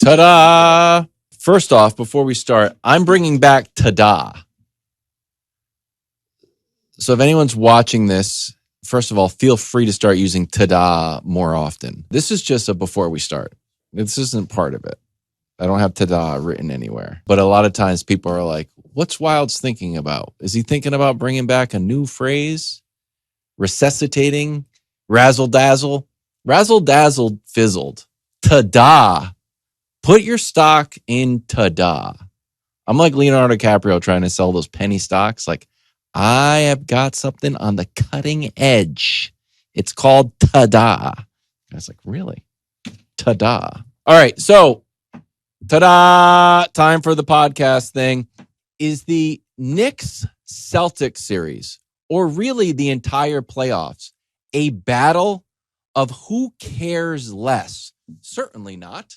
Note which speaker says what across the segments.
Speaker 1: Ta-da! First off, before we start, I'm bringing back Tada. So if anyone's watching this, first of all, feel free to start using Tada more often. This is just a before we start. This isn't part of it. I don't have Tada written anywhere. But a lot of times people are like, what's Wild's thinking about? Is he thinking about bringing back a new phrase? Resuscitating? Razzle-dazzle? Razzle-dazzle fizzled. Tada! Put your stock in Tada. I'm like Leonardo DiCaprio trying to sell those penny stocks. Like, I have got something on the cutting edge. It's called Tada. I was like, really? Tada. All right, so ta-da, time for the podcast thing. Is the Knicks Celtics series, or really the entire playoffs, a battle of who cares less? Certainly not.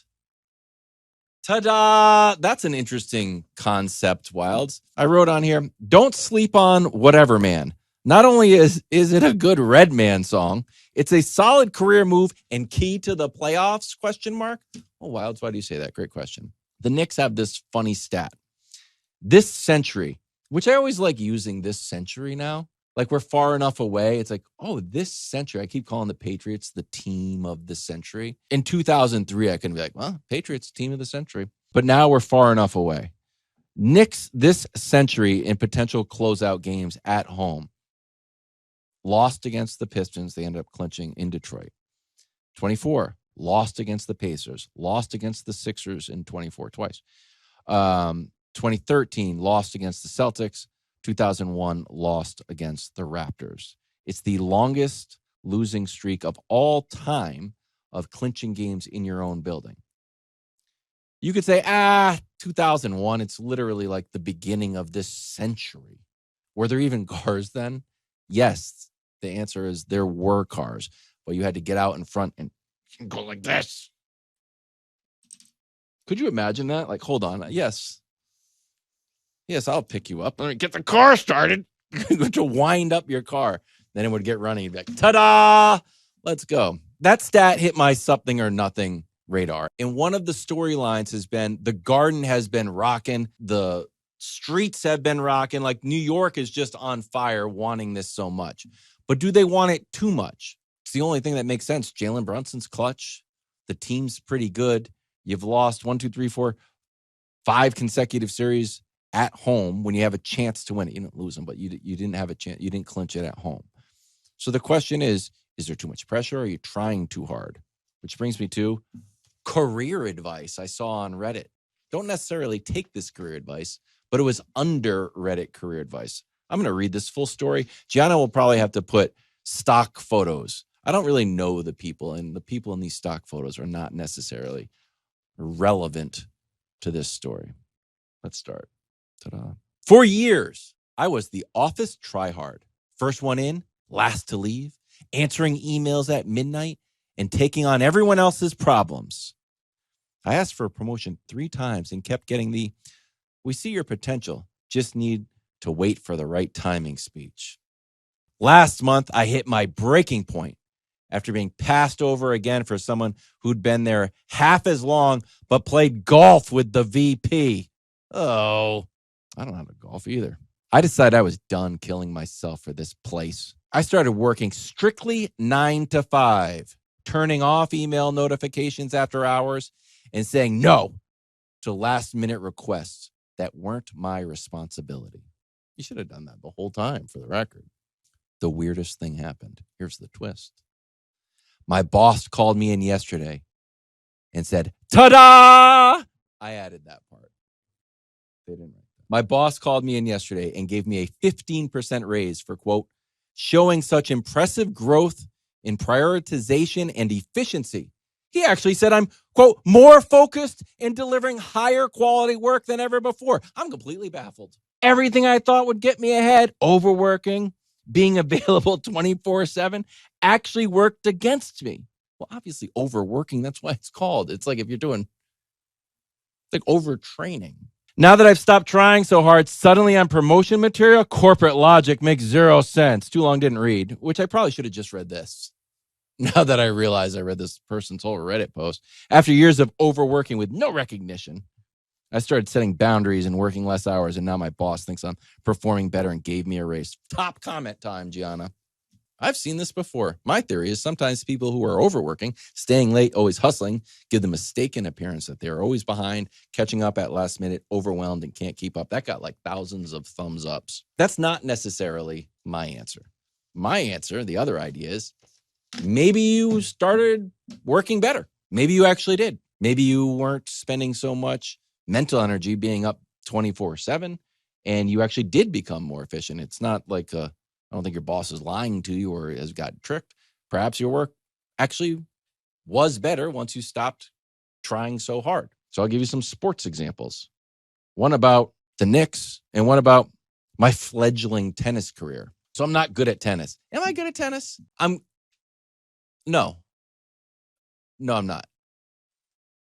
Speaker 1: Ta-da! That's an interesting concept, Wilds. I wrote on here, don't sleep on Whatever Man. Not only is it a good Red Man song, it's a solid career move and key to the playoffs, ? Oh, Wilds, why do you say that? Great question. The Knicks have this funny stat. This century, which I always like using this century now. Like we're far enough away. It's like, oh, this century. I keep calling the Patriots the team of the century. In 2003, I can be like, well, Patriots, team of the century. But now we're far enough away. Knicks this century in potential closeout games at home. Lost against the Pistons. They ended up clinching in Detroit. 24, lost against the Pacers. Lost against the Sixers in 24 twice. 2013, lost against the Celtics. 2001, lost against the Raptors. It's the longest losing streak of all time of clinching games in your own building. You could say, 2001, it's literally like the beginning of this century. Were there even cars then? Yes, the answer is there were cars, but you had to get out in front and go like this. Could you imagine that? Like, hold on. Yes, I'll pick you up. Get the car started. To wind up your car. Then it would get running. You'd be like, ta-da! Let's go. That stat hit my something or nothing radar. And one of the storylines has been the Garden has been rocking. The streets have been rocking. Like New York is just on fire wanting this so much. But do they want it too much? It's the only thing that makes sense. Jalen Brunson's clutch. The team's pretty good. You've lost 5 consecutive series at home when you have a chance to win it. You didn't lose them, but you didn't have a chance. You didn't clinch it at home. So the question is there too much pressure? Or are you trying too hard? Which brings me to career advice I saw on Reddit. Don't necessarily take this career advice, but it was under Reddit career advice. I'm going to read this full story. Gianna will probably have to put stock photos. I don't really know the people, and the people in these stock photos are not necessarily relevant to this story. Let's start. Ta-da. For years, I was the office tryhard. First one in, last to leave, answering emails at midnight, and taking on everyone else's problems. I asked for a promotion 3 times and kept getting the, we see your potential, just need to wait for the right timing speech. Last month, I hit my breaking point after being passed over again for someone who'd been there half as long but played golf with the VP. Oh, I don't know how to golf either. I decided I was done killing myself for this place. I started working strictly 9 to 5, turning off email notifications after hours and saying no to last-minute requests that weren't my responsibility. You should have done that the whole time, for the record. The weirdest thing happened. Here's the twist. My boss called me in yesterday and said, ta-da! I added that part. They didn't write that. My boss called me in yesterday and gave me a 15% raise for, quote, showing such impressive growth in prioritization and efficiency. He actually said I'm, quote, more focused and delivering higher quality work than ever before. I'm completely baffled. Everything I thought would get me ahead, overworking, being available 24/7, actually worked against me. Well, obviously overworking, that's why it's called. It's like if you're doing like overtraining. Now that I've stopped trying so hard, suddenly I'm promotion material. Corporate logic makes 0 sense. Too long, didn't read, which I probably should have just read this. Now that I realize I read this person's whole Reddit post, after years of overworking with no recognition, I started setting boundaries and working less hours, and now my boss thinks I'm performing better and gave me a raise. Top comment time, Gianna. I've seen this before. My theory is sometimes people who are overworking, staying late, always hustling, give the mistaken appearance that they're always behind, catching up at last minute, overwhelmed, and can't keep up. That got like thousands of thumbs ups. That's not necessarily my answer. My answer, the other idea is, maybe you started working better. Maybe you actually did. Maybe you weren't spending so much mental energy being up 24/7, and you actually did become more efficient. It's not like I don't think your boss is lying to you or has got tricked. Perhaps your work actually was better once you stopped trying so hard. So I'll give you some sports examples. One about the Knicks and one about my fledgling tennis career. So I'm not good at tennis. Am I good at tennis? No, I'm not.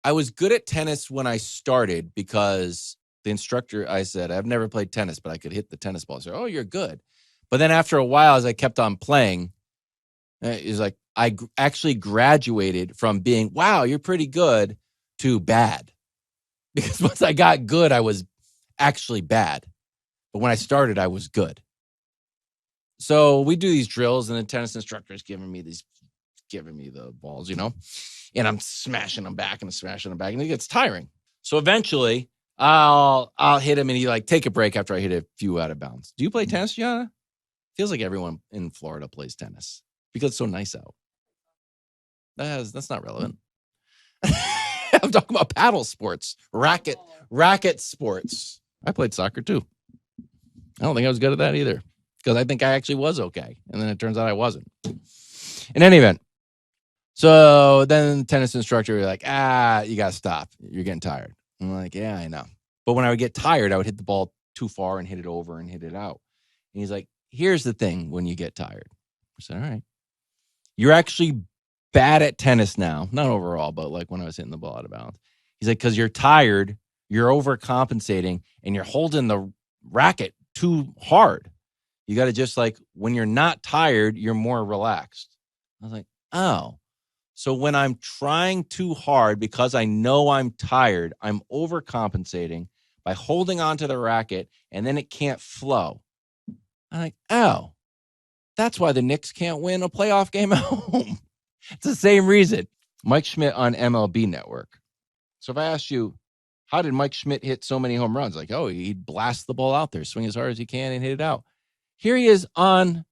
Speaker 1: I was good at tennis when I started because the instructor, I said, I've never played tennis, but I could hit the tennis ball. So, oh, you're good. But then after a while, as I kept on playing, it was like I actually graduated from being, wow, you're pretty good, to bad. Because once I got good, I was actually bad. But when I started, I was good. So we do these drills, and the tennis instructor is giving me the balls, and I'm smashing them back, and it gets tiring. So eventually I'll hit him, and he take a break after I hit a few out of bounds. Do you play tennis, Gianna? Feels like everyone in Florida plays tennis because it's so nice out. That's not relevant. I'm talking about paddle sports, racket sports. I played soccer too. I don't think I was good at that either because I think I actually was okay. And then it turns out I wasn't. In any event, so then the tennis instructor was like, you got to stop. You're getting tired. I'm like, yeah, I know. But when I would get tired, I would hit the ball too far and hit it over and hit it out. And he's like, here's the thing when you get tired. I said, all right. You're actually bad at tennis now. Not overall, but like when I was hitting the ball out of bounds. He's like, because you're tired, you're overcompensating, and you're holding the racket too hard. You got to just when you're not tired, you're more relaxed. I was like, oh. So when I'm trying too hard because I know I'm tired, I'm overcompensating by holding onto the racket, and then it can't flow. I'm like, oh, that's why the Knicks can't win a playoff game at home. It's the same reason. Mike Schmidt on MLB Network. So if I asked you, how did Mike Schmidt hit so many home runs? He'd blast the ball out there, swing as hard as he can, and hit it out. Here he is on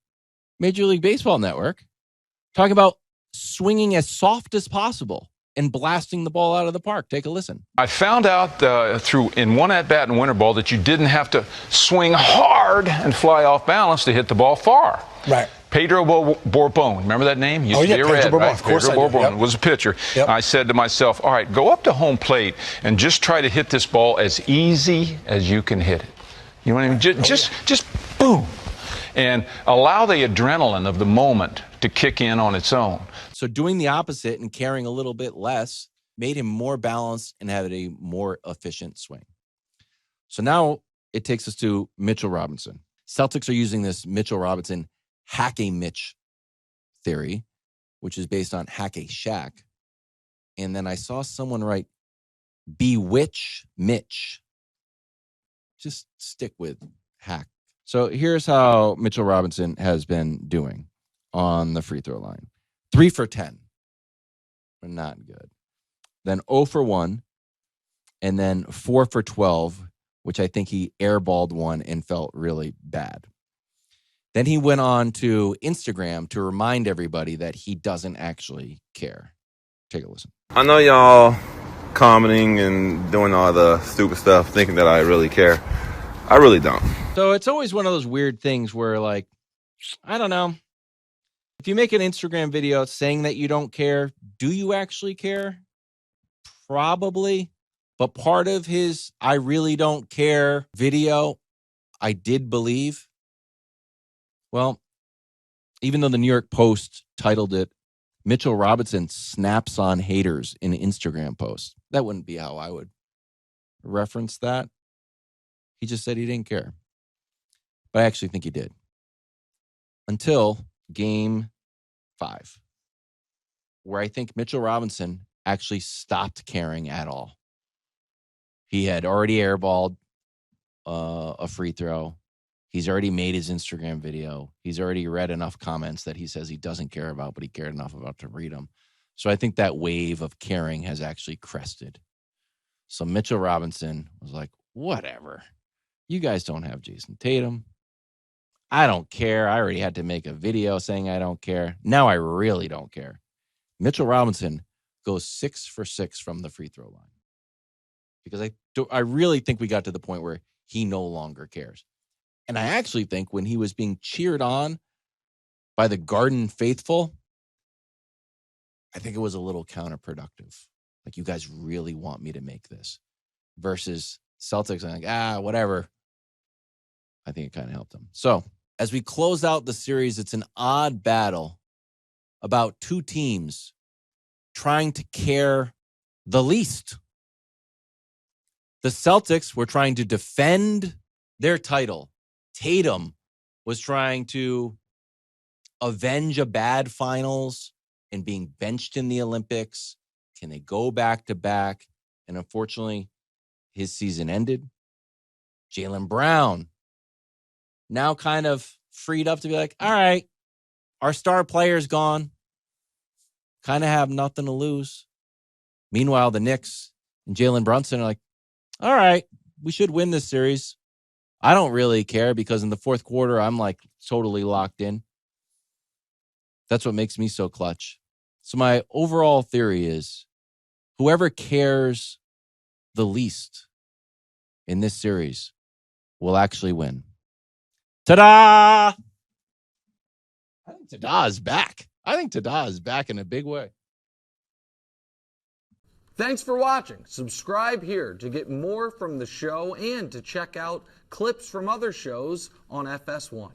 Speaker 1: Major League Baseball Network talking about swinging as soft as possible and blasting the ball out of the park. Take a listen.
Speaker 2: I found out in one at-bat in winter ball that you didn't have to swing hard and fly off balance to hit the ball far.
Speaker 3: Right.
Speaker 2: Pedro Bourbon, remember that name?
Speaker 3: Pedro Bourbon, right? Of course
Speaker 2: Pedro Bourbon
Speaker 3: yep.
Speaker 2: was a pitcher.
Speaker 3: Yep.
Speaker 2: I said to myself, all right, go up to home plate and just try to hit this ball as easy as you can hit it. You know what I mean? Just boom. And allow the adrenaline of the moment to kick in on its own.
Speaker 1: So doing the opposite and carrying a little bit less made him more balanced and had a more efficient swing. So now it takes us to Mitchell Robinson. Celtics are using this Mitchell Robinson hack-a-Mitch theory, which is based on hack-a-Shaq. And then I saw someone write bewitch Mitch. Just stick with hack. So here's how Mitchell Robinson has been doing on the free throw line. 3 for 10. Not good. Then 0 for 1. And then 4 for 12, which I think he airballed one and felt really bad. Then he went on to Instagram to remind everybody that he doesn't actually care. Take a listen.
Speaker 4: I know y'all commenting and doing all the stupid stuff thinking that I really care. I really don't.
Speaker 1: So it's always one of those weird things where I don't know. If you make an Instagram video saying that you don't care, do you actually care? Probably. But part of his I really don't care video, I did believe. Well, even though the New York Post titled it, Mitchell Robinson snaps on haters in an Instagram post. That wouldn't be how I would reference that. He just said he didn't care. But I actually think he did. Until Game 5. where I think Mitchell Robinson actually stopped caring at all. He had already airballed a free throw. He's already made his Instagram video. He's already read enough comments that he says he doesn't care about, but he cared enough about to read them. So I think that wave of caring has actually crested. So Mitchell Robinson was like, whatever. You guys don't have Jason Tatum. I don't care. I already had to make a video saying I don't care. Now I really don't care. Mitchell Robinson goes 6 for 6 from the free throw line. Because I really think we got to the point where he no longer cares. And I actually think when he was being cheered on by the Garden faithful, I think it was a little counterproductive. Like, you guys really want me to make this. Versus Celtics, I'm like, whatever. I think it kind of helped them. So, as we close out the series, it's an odd battle about two teams trying to care the least. The Celtics were trying to defend their title. Tatum was trying to avenge a bad finals and being benched in the Olympics. Can they go back to back? And unfortunately, his season ended. Jaylen Brown now kind of freed up to be like, all right, our star player's gone. Kind of have nothing to lose. Meanwhile, the Knicks and Jalen Brunson are like, all right, we should win this series. I don't really care because in the fourth quarter, I'm like totally locked in. That's what makes me so clutch. So my overall theory is whoever cares the least in this series will actually win. Tada! I think Tada is back. I think Tada is back in a big way.
Speaker 3: Thanks for watching. Subscribe here to get more from the show and to check out clips from other shows on FS1.